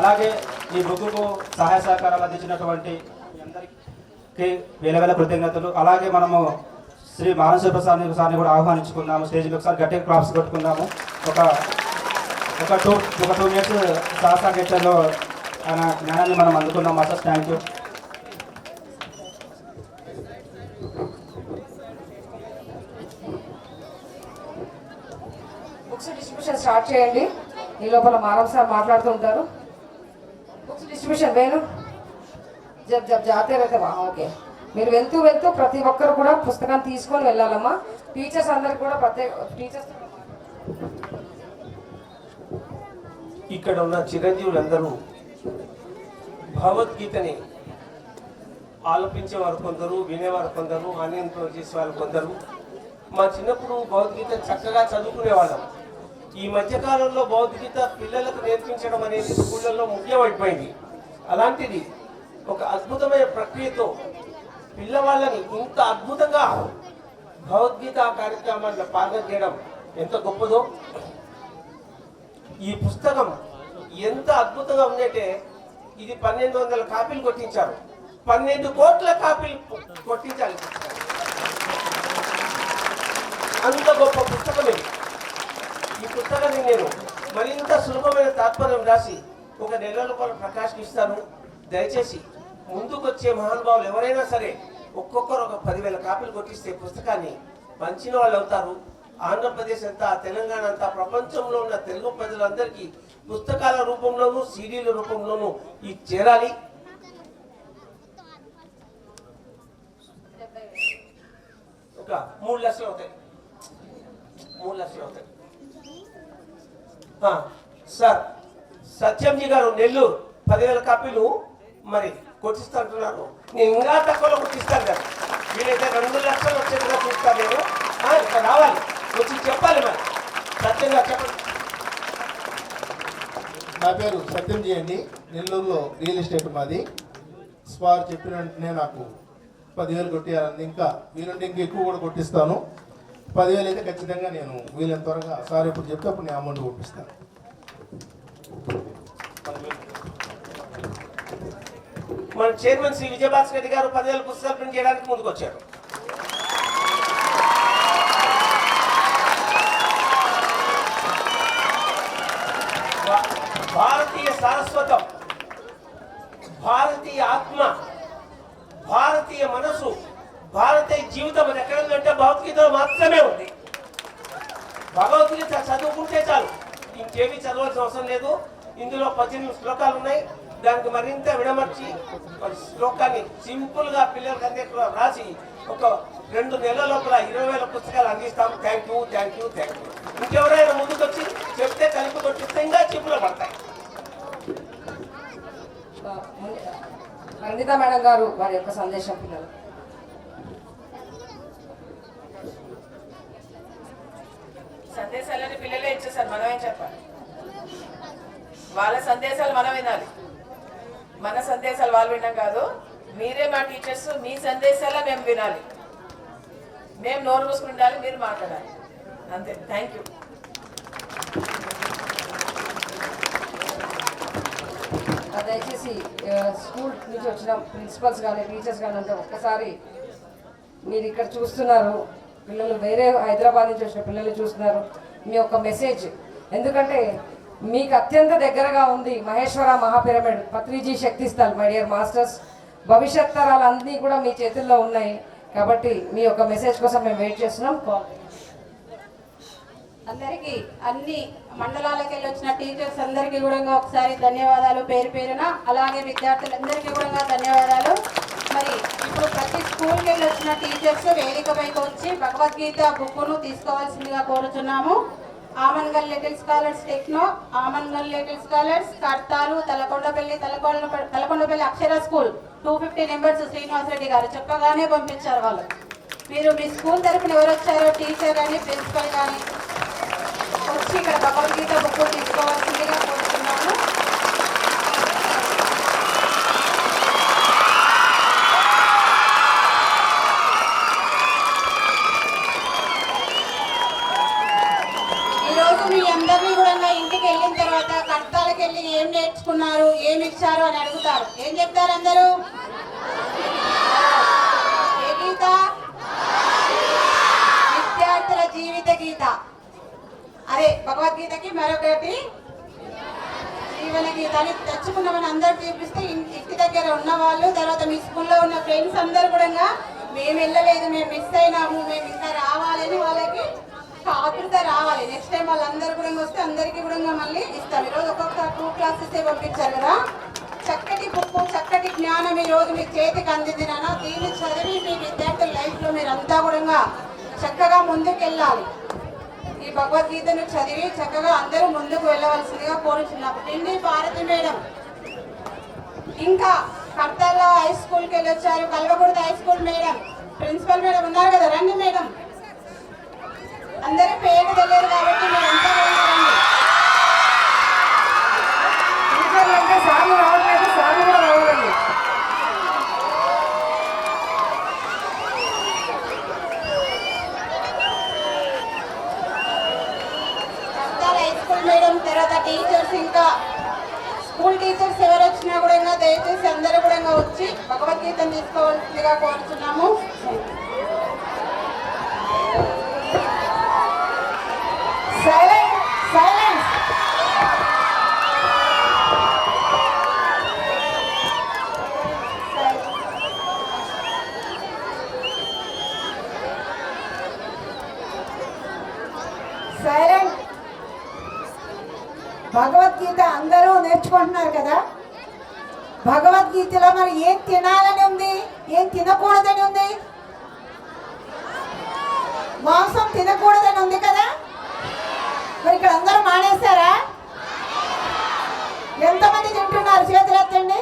అలాగే ఈ బుక్కు సహాయ సహకారాలు అందించినటువంటి అందరికీ వేల కృతజ్ఞతలు. అలాగే మనము శ్రీ మానస ప్రసాద్ సార్ని కూడా ఆహ్వానించుకుందాము. స్టేజ్ మీద ఒకసారి గట్టిగా క్లాప్స్ కొట్టుకుందాము. ఒక 2 మినిట్స్ సాహసాగేటర్లో ఆయన జ్ఞానాన్ని మనం అందుకుందాం masters. Thank you. Books distribution start చేయండి. ఈ లోపల మానవ్ సార్ మాట్లాడుతూ ఉంటారు. బుక్స్ డిస్ట్రిబ్యూషన్ వేణు జబ్ జాతే రైతే ఓకే. మీరు వెళ్తూ ప్రతి ఒక్కరు కూడా పుస్తకాన్ని తీసుకొని వెళ్ళాలమ్మా. టీచర్స్ అందరికి కూడా టీచర్స్ ఇక్కడ ఉన్న చిరంజీవులందరూ భగవద్గీతని ఆలపించేవారు కొందరు, వినేవారు కొందరు, ఆనందంతో చేసేవారు కొందరు. మా చిన్నప్పుడు భగవద్గీత చక్కగా చదువుకునేవాళ్ళం. ఈ మధ్యకాలంలో భగవద్గీత పిల్లలకు నేర్పించడం అనేది స్కూళ్ళల్లో ముఖ్యమైపోయింది. అలాంటిది ఒక అద్భుతమైన ప్రక్రియతో పిల్లవాళ్ళని ఇంత అద్భుతంగా భగవద్గీత కార్యక్రమాల్లో పాల్గొనడం ఎంత గొప్పదో. ఈ పుస్తకం ఎంత అద్భుతంగా ఉందంటే ఇది 1200 కాపీలు కొట్టించారు. 12 కోట్ల కాపీలు కొట్టించాలి. అంత గొప్ప పుస్తకం ఇది. ఈ పుస్తకాన్ని నేను మరింత సులభమైన తాత్పర్యం రాసి 1 నెల లోపల ప్రకాశిస్తాను. దయచేసి ముందుకొచ్చే మహానుభావులు ఎవరైనా సరే ఒక్కొక్కరు ఒక 10,000 కాపీలు కొట్టిస్తే పుస్తకాన్ని పంచిన వాళ్ళు అవుతారు. ఆంధ్రప్రదేశ్ అంతా, తెలంగాణ అంతా, ప్రపంచంలో ఉన్న తెలుగు ప్రజలందరికీ పుస్తకాల రూపంలోనూ సీడీల రూపంలోనూ ఇది చేరాలి. ఒక 3 లక్షలు అవుతాయి. 3 లక్షలు అవుతాయి. సార్ సత్యంజీ గారు నెల్లూరు 10,000 కాపీలు మరి కొట్టిస్తా అంటున్నారు. నేను ఇంకా తక్కువలో కొట్టిస్తాను కదా. వీలైతే 2 లక్షలు వచ్చేట్టుగా చూస్తాను నేను. ఇక్కడ రావాలి, వచ్చి చెప్పాలి. మరి సత్యంగా చెప్పండి. నా పేరు సత్యంజీ అండి. నెల్లూరులో రియల్ ఎస్టేట్ మాది. స్వార్ చెప్పిన వెంటనే నాకు 10,000 కొట్టియాలని, ఇంకా వీలుంటే ఇంకా ఎక్కువ కూడా కొట్టిస్తాను. 10,000 అయితే ఖచ్చితంగా నేను వీలైనంత త్వరగా సార్ ఎప్పుడు చెప్తే అప్పుడు నేను అమౌంట్ పంపిస్తాను. మన చైర్మన్ శ్రీ విజయభాస్కర్ రెడ్డి గారు 10,000 పుస్తకాలు ప్రింట్ చేయడానికి ముందుకు వచ్చారు. భారతీయ సారస్వతం, భారతీయ ఆత్మ, భారతీయ మనసు, భారతీయ జీవితం అని ఎక్కడ ఉందంటే భగవద్గీతలో మాత్రమే ఉంది. భగవద్గీత చదువుకుంటే చాలు, ఇంకేమీ చదవాల్సిన అవసరం లేదు. ఇందులో 18 శ్లోకాలు ఉన్నాయి. దానికి మరింత విడమర్చి శ్లోకాన్ని సింపుల్ గా పిల్లలకి అందరికీ రాసి ఒక 2 నెలల లోపల 20,000 పుస్తకాలు అందిస్తాం. Thank you, thank you, thank you. ఇంకెవరైనా ముందుకు వచ్చి చెప్తే కలిపి కొట్టిస్తే ఇంకా చిప్పులు పడతాయి. రంజిత మేడం గారు వారి యొక్క సందేశం పిల్లలు. సందేశాలని పిల్లలే ఇచ్చేసారు, మనమేం చెప్పాలి? వాళ్ళ సందేశాలు మనం వినాలి, మన సందేశాలు వాళ్ళు వినడం కాదు. మీరే మా టీచర్స్, మీ సందేశాలే మేము వినాలి. మేము నోరు మూసుకుని ఉండాలి, మీరు మాట్లాడాలి, అంతే. Thank you. దయచేసి స్కూల్ నుంచి వచ్చిన ప్రిన్సిపల్స్ కానీ టీచర్స్ కానీ ఉంటే ఒక్కసారి మీరు ఇక్కడ చూస్తున్నారు, పిల్లలు వేరే హైదరాబాద్ నుంచి వచ్చిన పిల్లలు చూస్తున్నారు, మీ యొక్క మెసేజ్. ఎందుకంటే మీకు అత్యంత దగ్గరగా ఉంది మహేశ్వర మహాపిరమిడ్, పత్రిజీ శక్తి స్థల్. మై డియర్ మాస్టర్స్, భవిష్యత్ తరాలన్నీ కూడా మీ చేతుల్లో ఉన్నాయి. కాబట్టి మీ యొక్క మెసేజ్ కోసం మేము వెయిట్ చేస్తున్నాం. అందరికీ అన్ని మండలాలకు వెళ్ళి వచ్చిన టీచర్స్ అందరికీ కూడా ఒకసారి ధన్యవాదాలు పేరు పేరున. అలాగే విద్యార్థులందరికీ కూడా ధన్యవాదాలు. మరి ఇప్పుడు ప్రతి స్కూల్కి వెళ్ళి వచ్చిన టీచర్స్ వేదిక పైకి వచ్చి భగవద్గీత బుక్కును తీసుకోవాల్సిందిగా కోరుతున్నాము. Amangal Little Scholars Techno, Amangal Little Scholars కర్తాలు, తలకొండపల్లి అక్షర స్కూల్ 250 నెంబర్స్ శ్రీనివాస్ రెడ్డి గారు చెప్పగానే పంపించారు వాళ్ళు. మీరు మీ స్కూల్ తరఫున ఎవరు వచ్చారో టీచర్ కానీ ప్రిన్సిపల్ కానీ వచ్చి ఇక్కడ భగవద్గీత బుక్ తీసుకోవాల్సిందిగా కోరుతున్నాను. ఈరోజు మీ అందరినీ కూడా ఇంటికి వెళ్ళిన తర్వాత కర్తాలకు వెళ్ళి ఏం నేర్చుకున్నారు, ఏమి ఇచ్చారు అని అడుగుతారు. ఏం చెప్తారు అందరూ? ఏ గీత? విద్యార్థుల జీవిత గీత. అదే భగవద్గీతకి మరొకటి జీవన గీతాన్ని తెచ్చుకున్నామని అందరు చూపిస్తే ఇంటి దగ్గర ఉన్న వాళ్ళు, తర్వాత మీ స్కూల్లో ఉన్న ఫ్రెండ్స్ అందరు కూడా మేము వెళ్ళలేదు, మేము మిస్ అయినాము, మేము ఇంకా రావాలని వాళ్ళకి ఆతృత రావాలి. నెక్స్ట్ టైం వాళ్ళందరూ కూడా వస్తే అందరికీ కూడా మళ్ళీ ఇస్తాం. ఈరోజు ఒక్కొక్క 2 క్లాసెస్ పంపించారు కదా. చక్కటి బుక్కు, చక్కటి జ్ఞానం ఈరోజు మీ చేతికి అందింది నాన్న. దీన్ని చదివి మీ విద్యార్థుల లైఫ్లో మీరంతా కూడా చక్కగా ముందుకెళ్ళాలి. ఈ భగవద్గీతను చదివి చక్కగా అందరూ ముందుకు వెళ్ళవలసిందిగా కోరుచున్నాము. టిండి భారతి మేడం, ఇంకా కర్తాల హై స్కూల్కి వెళ్ళి వచ్చారు, Kalvakurthy high school madam, principal madam ఉన్నారు కదా, రండి మేడం. అందరూ పేరు తెలియదు కాబట్టి మీరంతా రండి. టీచర్లు అంటే సార్లు రావట్లేదు, సార్లు కూడా రావాలండి. హై స్కూల్ మేడం, తర్వాత టీచర్స్, ఇంకా స్కూల్ టీచర్స్ ఎవరు వచ్చినా కూడా దయచేసి అందరూ కూడా వచ్చి భగవద్గీతను తీసుకోవాల్సిందిగా కోరుతున్నాము. Silence, silence. సైలెంట్. భగవద్గీత అందరూ నేర్చుకుంటున్నారు కదా. భగవద్గీతలో మరి ఏం తినాలని ఉంది, ఏం తినకూడదని ఉంది? మాంసం తినకూడదని ఉంది కదా, మరి ఇక్కడ అందరూ మానేశారా? ఎంతమంది తింటున్నారు చేతులు ఎత్తండి.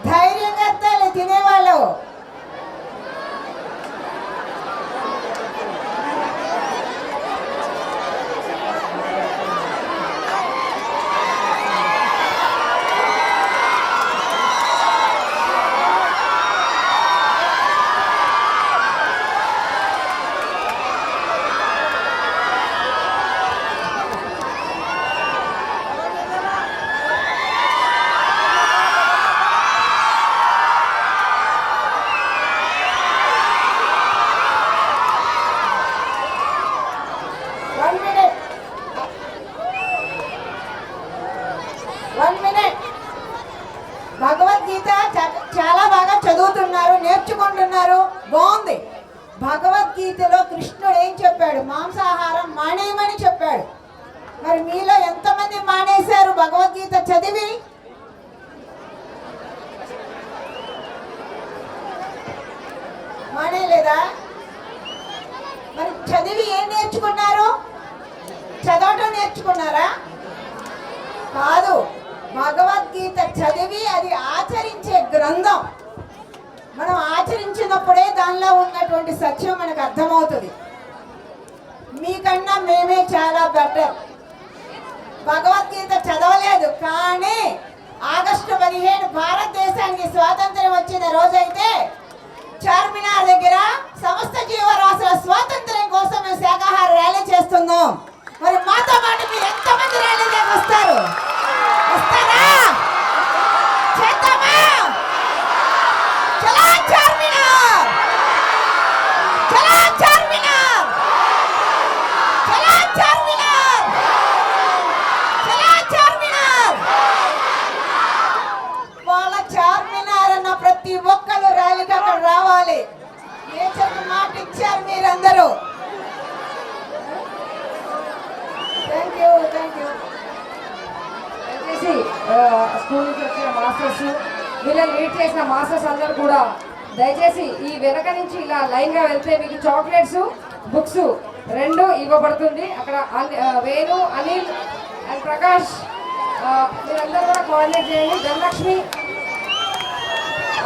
ధైర్యంగా ఎత్తాలి తినేవాళ్ళు. భగవద్గీత చాలా బాగా చదువుతున్నారు, నేర్చుకుంటున్నారు, బాగుంది. భగవద్గీతలో కృష్ణుడు ఏం చెప్పాడు? మాంసాహారం మానేయమని చెప్పాడు. మరి మీలో ఎంతమంది మానేశారు భగవద్గీత చదివి? మానేలేదా? మరి చదివి ఏం నేర్చుకున్నారు? చదవటం నేర్చుకున్నారా? కాదు, భగవద్గీత చదివి అది ఆచరించే గ్రంథం. మనం ఆచరించినప్పుడే దానిలో ఉన్నటువంటి సత్యం మనకు అర్థమవుతుంది. మీకన్నా మేమే చాలా బెటర్. భగవద్గీత చదవలేదు, కానీ ఆగస్టు 15 భారతదేశానికి స్వాతంత్ర్యం వచ్చిన రోజైతే చార్మినార్ దగ్గర సమస్త జీవరాశుల స్వాతంత్ర్యం కోసం మేము శాకాహార ర్యాలీ చేస్తున్నాం. మరి మాతో పాటు మీరు ఎంతమంది ర్యాలీ వస్తారు? వస్తారా? చేద్దామా? చలో చార్మినార్! చలో చార్మినార్! చలో చార్మినార్! చలో చార్మినార్! వాళ్ళ చార్మినార్ అన్న ప్రతి ఒక్కరు ర్యాలీకి అక్కడ రావాలి. నేచర్ మాట ఇచ్చారు మీరందరూ. Thank you. దయచేసి స్కూల్ నుంచి వచ్చిన మాస్టర్స్, వీళ్ళని లీడ్ చేసిన మాస్టర్స్ అందరూ కూడా దయచేసి ఈ వెనక నుంచి ఇలా లైన్గా వెళ్తే మీకు చాక్లెట్స్, బుక్స్ 2 ఇవ్వబడుతుంది. అక్కడ వేణు, అనిల్ అండ్ ప్రకాష్ మీరందరూ కూడా కోఆర్డినేట్ చేయండి. ధనలక్ష్మి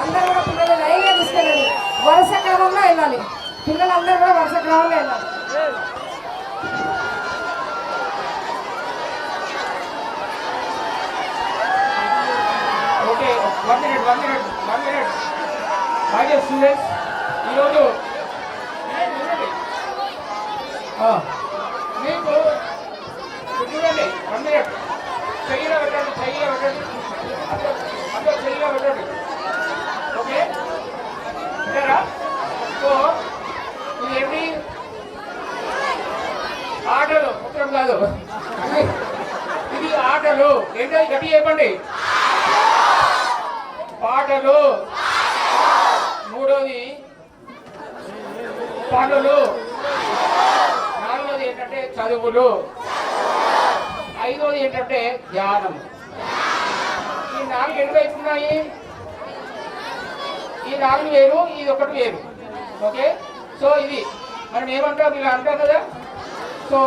అందరూ కూడా పిల్లలు లైన్గా తీసుకెళ్ళండి. వరుస క్రమంలో వెళ్ళాలి. పిల్లలందరూ కూడా వరుస క్రమంలో వెళ్ళాలి. Okay, 1 minute. My dear students, ఈరోజు మీకు చూడండి, 1 minute. చెయ్యిలో పెట్టండి. అందరూ చెయ్యిలో పెట్టండి. ఓకే, పెట్టారా? సో ఇదేంటి? ఆటలు ఉత్తరం కాదు, ఇది ఆటలు. ఏంటో గట్టి చెప్పండి. పాటలు. 3వది పనులు. 4వది ఏంటంటే చదువులు. 5వది ఏంటంటే ధ్యానం. ఈ 4 ఎన్ని అవుతున్నాయి? ఈ 4 వేరు, ఇది ఒకటి వేరు. ఓకే, సో ఇది మనం ఏమంటాం, ఇలా అంటాం కదా. సో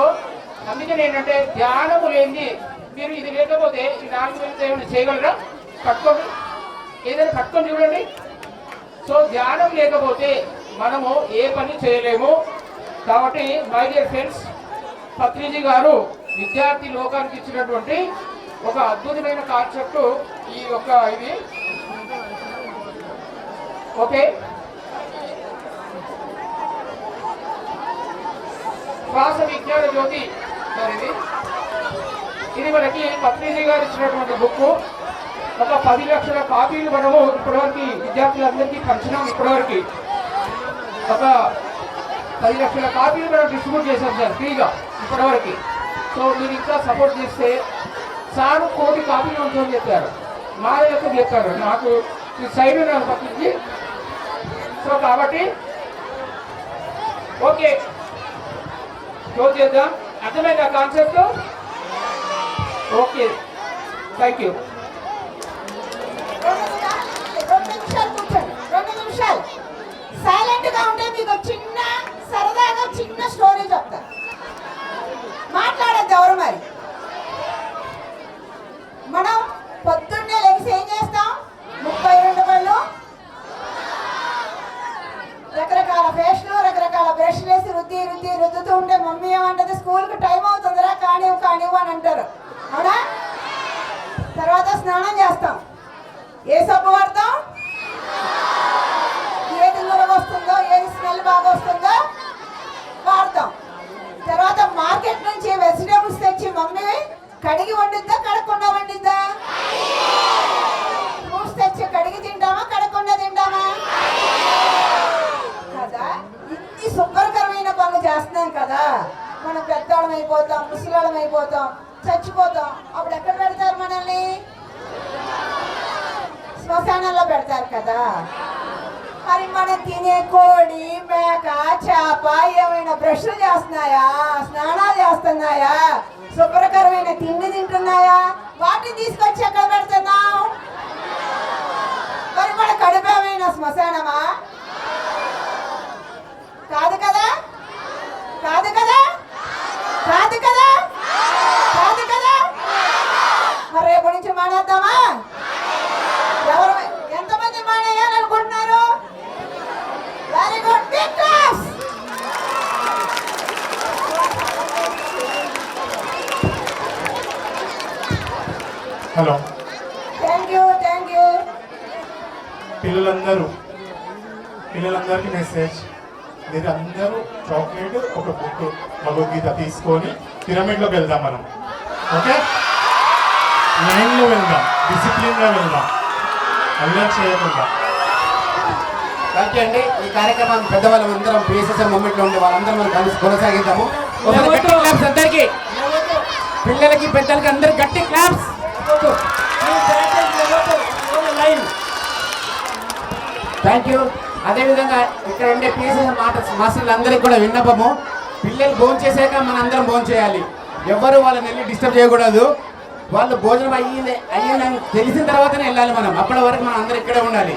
అందుకని ఏంటంటే ధ్యానము లేనిది మీరు ఇది లేకపోతే ఈ 4 వేలతో ఏమైనా చేయగలరా? పట్టుకోండి, ఏదైనా పట్టుకొని చూడండి. సో ధ్యానం లేకపోతే మనము ఏ పని చేయలేము. కాబట్టి మై డియర్ ఫ్రెండ్స్, పత్రిజీ గారు విద్యార్థి లోకానికి ఇచ్చినటువంటి ఒక అద్భుతమైన కాన్సెప్ట్ ఈ యొక్క ఇది. ఓకే, శ్వాస విజ్ఞాన జ్యోతి సార్, ఇది మనకి పత్రిజీ గారు ఇచ్చినటువంటి బుక్. ఒక 10 లక్షల కాపీలు మనము ఇప్పటివరకు విద్యార్థులందరికీ పంచినాం. ఇప్పటివరకు ఒక 10 లక్షల కాపీలు మనం డిస్ట్రిబ్యూట్ చేశాం సార్ ఫ్రీగా ఇప్పటివరకు. సో మీరు ఇంకా సపోర్ట్ చేస్తే, సార్ 1 కోటి కాపీలు ఉంటుందని చెప్పారు. మా యొక్క చెప్పారు నాకు ఈ సైడ్ నాకు పక్కించి. సో కాబట్టి ఓకే, క్లోజ్ చేద్దాం. అర్థమైందా కాన్సెప్ట్? Okay, thank you. 2 నిమిషాలు కూర్చోండి. 2 నిమిషాలు సైలెంట్ గా ఉంటే మీకు చిన్న సరదాగా చిన్న స్టోరీ చెప్తా, మాట్లాడద్దు ఎవరు మరి. మనం పొద్దున్నే లెగిసి ఏం చేస్తాం? 32 పళ్ళు, రకరకాల పేస్టులు, రకరకాల బ్రష్లు వేసి రుద్దుతూ ఉంటే మమ్మీ ఏమంటది? స్కూల్కి టైం అవుతుందిరా, కానివ్వు అని అంటారు, అవునా? తర్వాత స్నానం చేస్తాం, ఏ సబ్బు వాడతాం? ఏది నురగ వస్తుందో, ఏది స్మెల్ బాగా వస్తుందో వాడతాం. తర్వాత మార్కెట్ నుంచి వెజిటేబుల్స్ తెచ్చి మమ్మీ కడిగి వండిద్దా, కడగకుండా వండిద్దా? ఫ్రూట్స్ తెచ్చి కడిగి తింటామా, కడగకుండా తింటామా? కదా, ఇన్ని శుభ్రకరమైన పనులు చేస్తున్నాం కదా. మనం పెద్దవాళ్ళం అయిపోతాం, ముసలాళ్ళం అయిపోతాం, చచ్చిపోతాం. అప్పుడు ఎక్కడ పెడతారు మనల్ని? శ్మశానంలో పెడతారు కదా. మరి మనం తినే కోడి, మేక, చేప ఏమైనా బ్రష్లు చేస్తున్నాయా, స్నానాలు చేస్తున్నాయా, శుభ్రకరమైన తిండి తింటున్నాయా? వాటిని తీసుకొచ్చి ఎక్కడ పెడుతున్నాం? మరి మన కడుపు ఏమైనా శ్మశానమా? కాదు కదా, కాదు కదా, కాదు కదా, కాదు కదా. మరి రేపు నుంచి మానేద్దామా? ఎవరు ఎంతమంది మానేయాలనుకుంటున్నారు? Very good, big class. Hello, thank you. పిల్లలందరికీ మెసేజ్, మీరు అందరూ చాక్లెట్, ఒక బుక్, భగవద్గీత తీసుకొని పిరమిడ్లోకి వెళ్దాం మనం. ఓకే, లైన్లో వెళ్దాం, డిసిప్లిన్గా వెళ్దాం, అల్లరి చేయకుండా. ఓకే అండి, ఈ కార్యక్రమం పెద్దవాళ్ళం అందరం పిఎస్ఎస్ఎం మూమెంట్లో ఉండే వాళ్ళందరం మనం కలిసి కొనసాగిద్దాము. క్లాప్స్ అందరికీ, పిల్లలకి పెద్దలకి అందరికి గట్టి క్లాప్స్. Thank you. అదేవిధంగా ఇక్కడ ఉండే పిఎస్ఎస్ఎం మాస్టర్లు అందరికీ కూడా విన్నపము, పిల్లలు భోజనం చేశాక మనం అందరం భోజనం చేయాలి. ఎవ్వరు వాళ్ళని వెళ్ళి డిస్టర్బ్ చేయకూడదు. వాళ్ళు భోజనం అయ్యిందని తెలిసిన తర్వాతనే వెళ్ళాలి మనం. అప్పటి వరకు మనం అందరం ఇక్కడే ఉండాలి.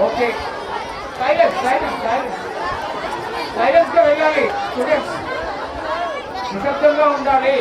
ఓకే, సైలెన్స్ గా వెళ్ళాలి. స్టూడెంట్స్ నిశ్శబ్దంగా ఉండాలి.